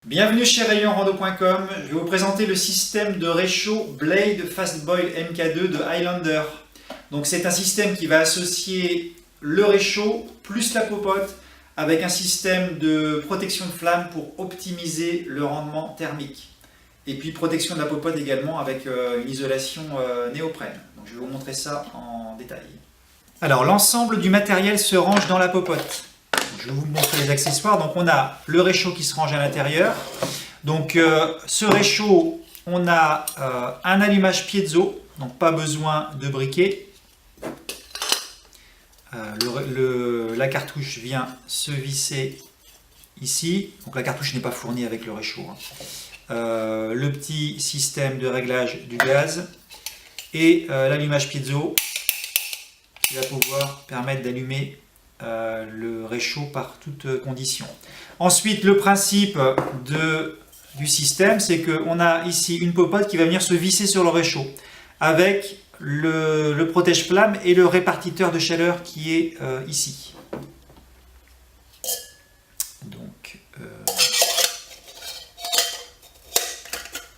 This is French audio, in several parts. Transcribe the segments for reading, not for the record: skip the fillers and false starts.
Bienvenue chez rayonrando.com. Je vais vous présenter le système de réchaud Blade Fastboil MK2 de Highlander. Donc c'est un système qui va associer le réchaud plus la popote avec un système de protection de flamme pour optimiser le rendement thermique. Et puis protection de la popote également avec une isolation néoprène. Donc je vais vous montrer ça en détail. Alors l'ensemble du matériel se range dans la popote. Je vais vous montrer les accessoires. Donc on a le réchaud qui se range à l'intérieur. Donc ce réchaud, on a un allumage piezo, donc pas besoin de briquet. La cartouche vient se visser ici. Donc la cartouche n'est pas fournie avec le réchaud. Le petit système de réglage du gaz et l'allumage piezo qui va pouvoir permettre d'allumer le réchaud par toutes conditions. Ensuite, le principe du système, c'est qu'on a ici une popote qui va venir se visser sur le réchaud avec le protège-flamme et le répartiteur de chaleur qui est ici. Donc,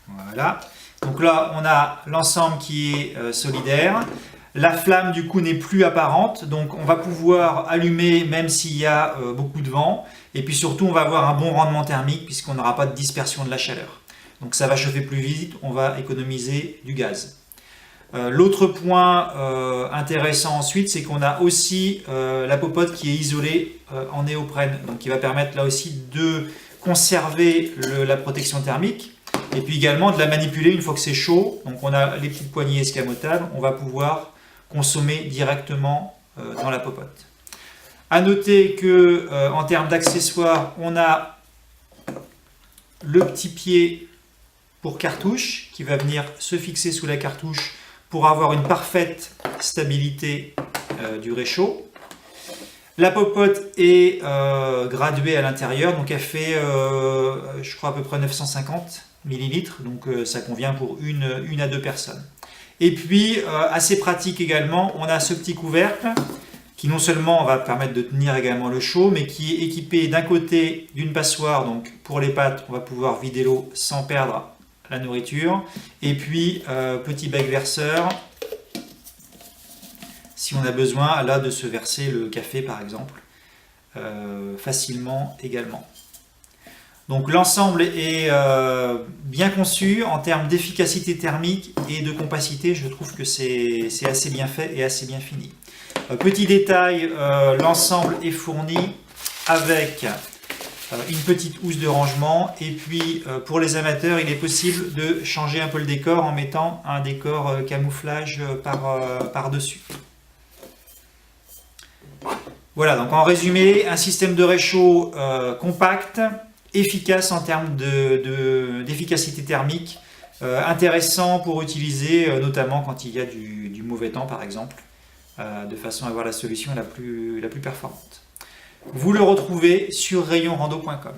voilà. Donc là, on a l'ensemble qui est solidaire. La flamme du coup n'est plus apparente, donc on va pouvoir allumer même s'il y a beaucoup de vent. Et puis surtout on va avoir un bon rendement thermique puisqu'on n'aura pas de dispersion de la chaleur. Donc ça va chauffer plus vite, on va économiser du gaz. L'autre point intéressant ensuite, c'est qu'on a aussi la popote qui est isolée en néoprène. Donc qui va permettre là aussi de conserver la protection thermique. Et puis également de la manipuler une fois que c'est chaud. Donc on a les petites poignées escamotables, on va pouvoir consommer directement dans la popote. A noter que en termes d'accessoires, on a le petit pied pour cartouche qui va venir se fixer sous la cartouche pour avoir une parfaite stabilité du réchaud. La popote est graduée à l'intérieur, donc elle fait je crois à peu près 950 ml, donc ça convient pour une à deux personnes. Et puis, assez pratique également, on a ce petit couvercle qui non seulement va permettre de tenir également le chaud, mais qui est équipé d'un côté d'une passoire, donc pour les pâtes, on va pouvoir vider l'eau sans perdre la nourriture. Et puis, petit bec verseur, si on a besoin là de se verser le café par exemple, facilement également. Donc l'ensemble est bien conçu en termes d'efficacité thermique et de compacité. Je trouve que c'est assez bien fait et assez bien fini. Petit détail, l'ensemble est fourni avec une petite housse de rangement. Et puis pour les amateurs, il est possible de changer un peu le décor en mettant un décor camouflage par-dessus. Voilà, donc en résumé, un système de réchaud compact, efficace en termes d'efficacité thermique, intéressant pour utiliser notamment quand il y a du mauvais temps par exemple, de façon à avoir la solution la plus performante. Vous le retrouvez sur rayonrando.com.